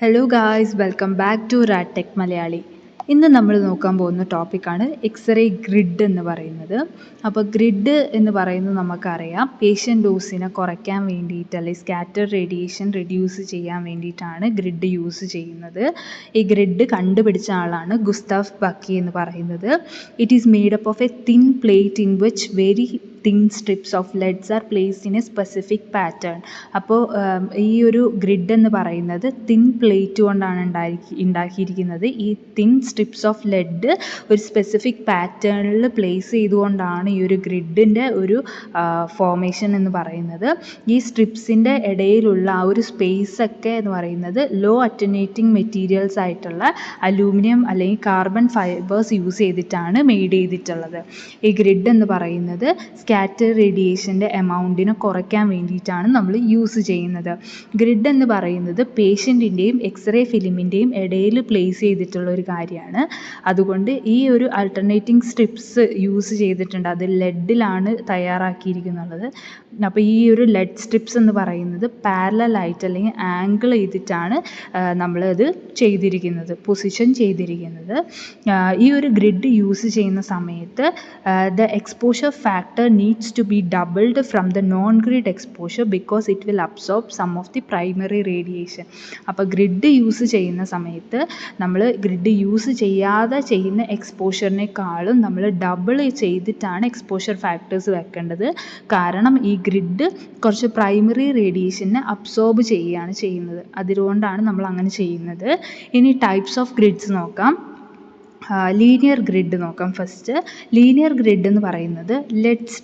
Hello guys, welcome back to RadTech Malayali. ഇന്ന് നമ്മൾ നോക്കാൻ പോകുന്ന ടോപ്പിക്കാണ് എക്സ്റേ ഗ്രിഡ് എന്ന് പറയുന്നത്. അപ്പോൾ ഗ്രിഡ് എന്ന് പറയുന്നത് നമുക്കറിയാം, പേഷ്യൻ്റ് ഡോസിനെ കുറയ്ക്കാൻ വേണ്ടിയിട്ട് അല്ലെങ്കിൽ സ്കാറ്റർ റേഡിയേഷൻ റെഡ്യൂസ് ചെയ്യാൻ വേണ്ടിയിട്ടാണ് ഗ്രിഡ് യൂസ് ചെയ്യുന്നത്. ഈ ഗ്രിഡ് കണ്ടുപിടിച്ച ആളാണ് ഗുസ്താഫ് ബക്കി എന്ന് പറയുന്നത്. It is made up of A thin plate in which very thin strips of leads are placed in A specific pattern. അപ്പോൾ ഈ ഒരു ഗ്രിഡ് എന്ന് പറയുന്നത് തിൻ പ്ലേറ്റ് കൊണ്ടാണ് ഉണ്ടാക്കിയിരിക്കുന്നത്. ഈ തിൻ സ്ട്രിപ്സ് ഓഫ് ലെഡ് ഒരു സ്പെസിഫിക് പാറ്റേണിൽ പ്ലേസ് ചെയ്തുകൊണ്ടാണ് ഈ ഒരു ഗ്രിഡിൻ്റെ ഒരു ഫോർമേഷൻ എന്ന് പറയുന്നത്. ഈ സ്ട്രിപ്സിൻ്റെ ഇടയിലുള്ള ആ ഒരു സ്പേസ് ഒക്കെ എന്ന് പറയുന്നത് ലോ അറ്റനേറ്റിംഗ് മെറ്റീരിയൽസ് ആയിട്ടുള്ള അലൂമിനിയം അല്ലെങ്കിൽ കാർബൺ ഫൈബേഴ്സ് യൂസ് ചെയ്തിട്ടാണ് മെയ്ഡ് ചെയ്തിട്ടുള്ളത്. ഈ ഗ്രിഡ് എന്ന് പറയുന്നത് സ്കാറ്റർ റേഡിയേഷൻ്റെ എമൗണ്ടിനെ കുറയ്ക്കാൻ വേണ്ടിയിട്ടാണ് നമ്മൾ യൂസ് ചെയ്യുന്നത്. ഗ്രിഡ് എന്ന് പറയുന്നത് പേഷ്യൻറ്റിൻ്റെയും എക്സ്റേ ഫിലിമിൻ്റെയും ഇടയിൽ പ്ലേസ് ചെയ്തിട്ടുള്ള ഒരു കാര്യമാണ്. അതുകൊണ്ട് ഈ ഒരു ആൾട്ടർനേറ്റിംഗ് സ്ട്രിപ്സ് യൂസ് ചെയ്തിട്ടുണ്ട്. അത് ലെഡിലാണ് തയ്യാറാക്കിയിരിക്കുന്നത്. അപ്പോൾ ഈ ഒരു ലെഡ് സ്ട്രിപ്സ് എന്ന് പറയുന്നത് പാരലലായിട്ട് അല്ലെങ്കിൽ ആംഗിൾ ചെയ്തിട്ടാണ് നമ്മളത് ചെയ്തിരിക്കുന്നത്, പൊസിഷൻ ചെയ്തിരിക്കുന്നത്. ഈ ഒരു ഗ്രിഡ് യൂസ് ചെയ്യുന്ന സമയത്ത് the exposure factor needs to be doubled from the non-grid exposure because it will absorb some of the primary radiation. അപ്പോൾ ഗ്രിഡ് യൂസ് ചെയ്യുന്ന സമയത്ത് നമ്മൾ ഗ്രിഡ് യൂസ് ചെയ്യാതെ ചെയ്യുന്ന എക്സ്പോഷറിനേക്കാളും നമ്മൾ ഡബിൾ ചെയ്തിട്ടാണ് എക്സ്പോഷർ ഫാക്ടേഴ്സ് വെക്കേണ്ടത്. കാരണം ഈ ഗ്രിഡ് കുറച്ച് പ്രൈമറി റേഡിയേഷനെ അബ്സോർബ് ചെയ്യുകയാണ് ചെയ്യുന്നത്. അതുകൊണ്ടാണ് നമ്മൾ അങ്ങനെ ചെയ്യുന്നത്. ഇനി ടൈപ്സ് ഓഫ് ഗ്രിഡ്സ് നോക്കാം. ലീനിയർ ഗ്രിഡ് നോക്കാം. ഫസ്റ്റ് ലീനിയർ ഗ്രിഡ് എന്ന് പറയുന്നത് ലെഡ്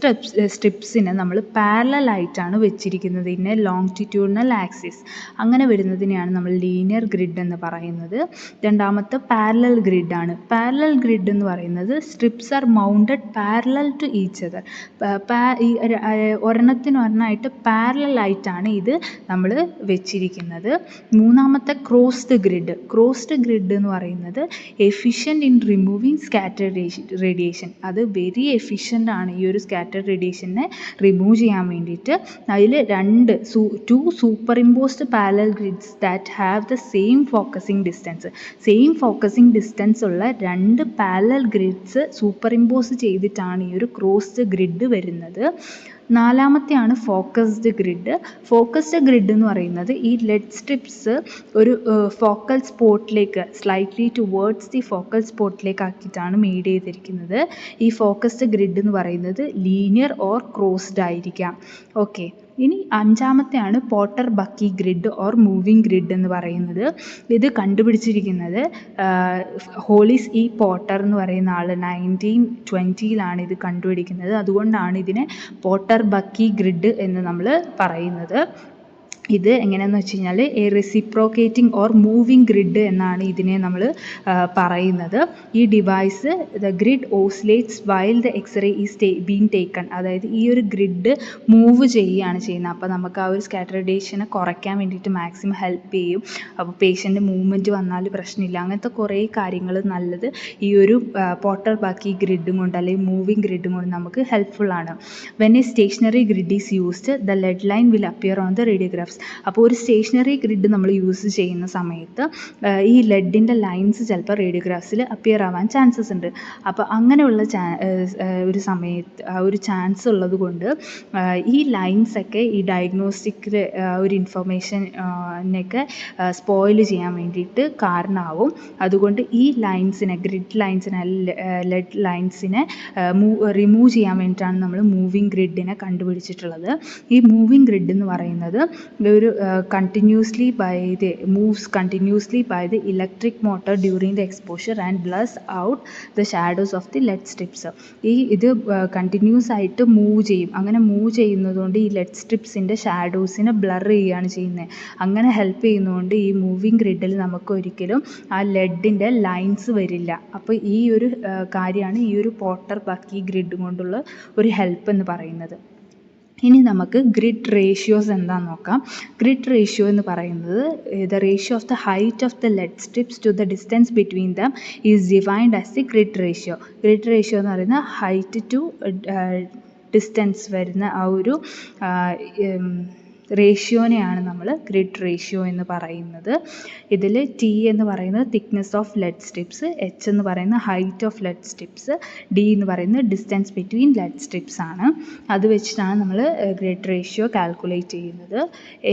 സ്ട്രിപ്സിനെ നമ്മൾ പാരലലായിട്ടാണ് വെച്ചിരിക്കുന്നത് ഇൻ എ ലോങ്റ്റിറ്റ്യൂഡിനൽ ആക്സിസ്. അങ്ങനെ വരുന്നതിനെയാണ് നമ്മൾ ലീനിയർ ഗ്രിഡ് എന്ന് പറയുന്നത്. രണ്ടാമത്തെ പാരലൽ ഗ്രിഡാണ്. പാരലൽ ഗ്രിഡ് എന്ന് പറയുന്നത് strips are mounted parallel to each other. ഒരെണ്ണത്തിനൊരെണ്ണമായിട്ട് പാരലലായിട്ടാണ് ഇത് നമ്മൾ വെച്ചിരിക്കുന്നത്. മൂന്നാമത്തെ ക്രോസ്ഡ് ഗ്രിഡ്. ക്രോസ്ഡ് ഗ്രിഡ് എന്ന് പറയുന്നത് efficient in removing scattered radiation. അത് വെരി എഫിഷ്യൻ്റ് ആണ് ഈ ഒരു സ്കാറ്റർഡ് റേഡിയേഷനെ റിമൂവ് ചെയ്യാൻ വേണ്ടിയിട്ട്. അതിൽ two superimposed parallel grids that have the same focusing distance. Same focusing distance ഉള്ള രണ്ട് പാരലൽ ഗ്രിഡ്സ് സൂപ്പർ ഇമ്പോസ് ചെയ്തിട്ടാണ് ഈ ഒരു ക്രോസ്ഡ് ഗ്രിഡ് വരുന്നത്. നാലാമത്തെയാണ് ഫോക്കസ്ഡ് ഗ്രിഡ്. ഫോക്കസ്ഡ് ഗ്രിഡ് എന്ന് പറയുന്നത് ഈ ലെഡ് സ്ട്രിപ്സ് ഒരു ഫോക്കൽ സ്പോട്ടിലേക്ക് സ്ലൈറ്റ്ലി ടുവേർഡ്സ് ദി ഫോക്കൽ സ്പോട്ടിലേക്ക് ആക്കിയിട്ടാണ് മെയ്ഡ് ചെയ്തിരിക്കുന്നത്. ഈ ഫോക്കസ്ഡ് ഗ്രിഡ് എന്ന് പറയുന്നത് ലീനിയർ ഓർ ക്രോസ്ഡ് ആയിരിക്കാം. ഓക്കെ, ഇനി അഞ്ചാമത്തെയാണ് Potter Bucky grid or moving grid എന്ന് പറയുന്നത്. ഇത് കണ്ടുപിടിച്ചിരിക്കുന്നത് ഹോളിസ് ഇ പോട്ടർ എന്ന് പറയുന്ന ആൾ 1920 ഇത് കണ്ടുപിടിക്കുന്നത്. അതുകൊണ്ടാണ് ഇതിനെ പോട്ടർ ബക്കി ഗ്രിഡ് എന്ന് നമ്മൾ പറയുന്നത്. ഇത് എങ്ങനെയാണെന്ന് വെച്ച് കഴിഞ്ഞാൽ a reciprocating or moving grid എന്നാണ് ഇതിനെ നമ്മൾ പറയുന്നത്. ഈ device the grid oscillates while the X ray is being taken. അതായത് ഈ ഒരു ഗ്രിഡ് മൂവ് ചെയ്യുകയാണ് ചെയ്യുന്നത്. അപ്പോൾ നമുക്ക് ആ ഒരു സ്കാറ്റർ റേഡിയേഷനെ കുറയ്ക്കാൻ വേണ്ടിയിട്ട് മാക്സിമം ഹെൽപ്പ് ചെയ്യും. അപ്പോൾ പേഷ്യൻ്റ് മൂവ്മെൻറ്റ് വന്നാൽ പ്രശ്നമില്ല. അങ്ങനത്തെ കുറേ കാര്യങ്ങൾ നല്ലത് ഈ ഒരു പോട്ടർ ബാക്കി ഗ്രിഡും കൊണ്ട് അല്ലെങ്കിൽ മൂവിങ് ഗ്രിഡും കൊണ്ട് നമുക്ക് ഹെൽപ്ഫുള്ളാണ്. When a stationary grid is used the lead line will appear on the radiographs. അപ്പോൾ ഒരു സ്റ്റേഷനറി ഗ്രിഡ് നമ്മൾ യൂസ് ചെയ്യുന്ന സമയത്ത് ഈ ലെഡിൻ്റെ ലൈൻസ് ചിലപ്പോൾ റേഡിയോഗ്രാഫ്സിൽ അപ്പിയർ ആവാൻ ചാൻസസ് ഉണ്ട്. അപ്പോൾ അങ്ങനെയുള്ള ഒരു സമയത്ത് ഒരു ചാൻസ് ഉള്ളത് കൊണ്ട് ഈ ലൈൻസൊക്കെ ഈ ഡയഗ്നോസ്റ്റിക്കിൽ ഒരു ഇൻഫർമേഷനൊക്കെ സ്പോയിൽ ചെയ്യാൻ വേണ്ടിയിട്ട് കാരണമാവും. അതുകൊണ്ട് ഈ ലൈൻസിനെ ഗ്രിഡ് ലൈൻസിനെ ലെഡ് ലൈൻസിനെ റിമൂവ് ചെയ്യാൻ വേണ്ടിയിട്ടാണ് നമ്മൾ മൂവിങ് ഗ്രിഡിനെ കണ്ടുപിടിച്ചിട്ടുള്ളത്. ഈ മൂവിങ് ഗ്രിഡ് എന്ന് പറയുന്നത് ഒരു moves continuously by the electric motor during the exposure and blurs out the shadows of the lead strips. ഇത് കണ്ടിന്യൂസ് ആയിട്ട് മൂവ് ചെയ്യും. അങ്ങനെ മൂവ് ചെയ്യുന്നതുകൊണ്ട് ഈ ലെഡ് സ്ട്രിപ്സിൻ്റെ ഷാഡോസിനെ ബ്ലർ ചെയ്യുകയാണ് ചെയ്യുന്നത്. അങ്ങനെ ഹെൽപ്പ് ചെയ്യുന്നതുകൊണ്ട് ഈ മൂവിങ് ഗ്രിഡിൽ നമുക്ക് ഒരിക്കലും ആ ലെഡിൻ്റെ ലൈൻസ് വരില്ല. അപ്പോൾ ഈ ഒരു കാര്യമാണ് ഈ ഒരു പോട്ടർ ബക്കി ഗ്രിഡ് കൊണ്ടുള്ള ഒരു ഹെൽപ്പ് എന്ന് പറയുന്നത്. ഇനി നമുക്ക് ഗ്രിഡ് റേഷ്യോസ് എന്താണെന്ന് നോക്കാം. ഗ്രിഡ് റേഷ്യോ എന്ന് പറയുന്നത് the ratio of the height of the lead strips to the distance between them is defined as the grid ratio. Grid ratio എന്ന് പറയുന്നത് ഹൈറ്റ് ടു ഡിസ്റ്റൻസ് വരുന്ന ആ ഒരു റേഷ്യോനെയാണ് നമ്മൾ ഗ്രിഡ് റേഷ്യോ എന്ന് പറയുന്നത്. ഇതിൽ T എന്ന് പറയുന്നത് thickness of lead strips, H എന്ന് പറയുന്നത് height of lead strips, D എന്ന് പറയുന്നത് ഡിസ്റ്റൻസ് ബിറ്റ്വീൻ ലെഡ് സ്ട്രിപ്സ് ആണ്. അത് വെച്ചിട്ടാണ് നമ്മൾ ഗ്രിഡ് റേഷ്യോ കാൽക്കുലേറ്റ് ചെയ്യുന്നത്.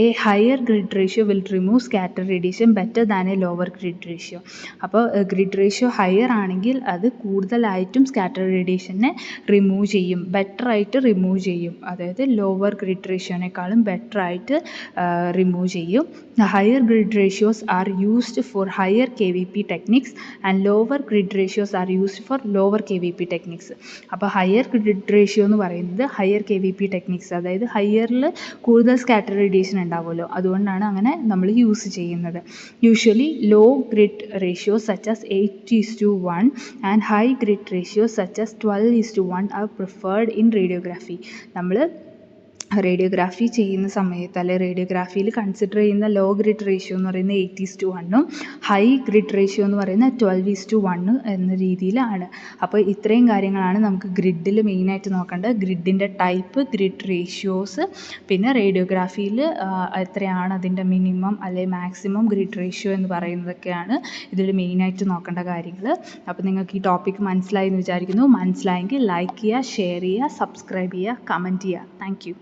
A higher grid ratio will remove scatter radiation better than A lower grid ratio. അപ്പോൾ ഗ്രിഡ് റേഷ്യോ ഹയർ ആണെങ്കിൽ അത് കൂടുതലായിട്ടും സ്കാറ്റർ റേഡിയേഷനെ റിമൂവ് ചെയ്യും, ബെറ്ററായിട്ട് റിമൂവ് ചെയ്യും. അതായത് ലോവർ ഗ്രിഡ് റേഷ്യോനേക്കാളും ബെറ്ററായിട്ട് റിമൂവ് ചെയ്യും. Higher grid ratios are used for higher KVP techniques and lower grid ratios are used for lower KVP techniques. അപ്പോൾ ഹയർ ഗ്രിഡ് റേഷ്യോ എന്ന് പറയുന്നത് ഹയർ KVP ടെക്നിക്സ്, അതായത് ഹയറിൽ കൂടുതൽ സ്കാറ്റർ റേഡിയേഷൻ ഉണ്ടാവുമല്ലോ, അതുകൊണ്ടാണ് അങ്ങനെ നമ്മൾ യൂസ് ചെയ്യുന്നത്. Usually low grid ratios such as 8:1 and high grid ratios such as 12:1 are preferred in radiography. നമ്മൾ റേഡിയോഗ്രാഫി ചെയ്യുന്ന സമയത്ത് അല്ലെങ്കിൽ റേഡിയോഗ്രാഫിയിൽ കൺസിഡർ ചെയ്യുന്ന ലോ ഗ്രിഡ് റേഷ്യോ എന്ന് പറയുന്നത് 8:1 ഹൈ ഗ്രിഡ് റേഷ്യോ എന്ന് പറയുന്നത് 12:1 എന്ന രീതിയിലാണ്. അപ്പോൾ ഇത്രയും കാര്യങ്ങളാണ് നമുക്ക് ഗ്രിഡിൽ മെയിനായിട്ട് നോക്കേണ്ടത്. ഗ്രിഡിൻ്റെ ടൈപ്പ്, ഗ്രിഡ് റേഷ്യോസ്, പിന്നെ റേഡിയോഗ്രാഫിയിൽ എത്രയാണ് അതിൻ്റെ മിനിമം അല്ലെങ്കിൽ മാക്സിമം ഗ്രിഡ് റേഷ്യോ എന്ന് പറയുന്നതൊക്കെയാണ് ഇതിൽ മെയിനായിട്ട് നോക്കേണ്ട കാര്യങ്ങൾ. അപ്പോൾ നിങ്ങൾക്ക് ഈ ടോപ്പിക്ക് മനസ്സിലായി എന്ന് വിചാരിക്കുന്നു. മനസ്സിലായെങ്കിൽ ലൈക്ക് ചെയ്യുക, ഷെയർ ചെയ്യുക, സബ്സ്ക്രൈബ് ചെയ്യുക, കമൻറ്റ് ചെയ്യുക. Thank you.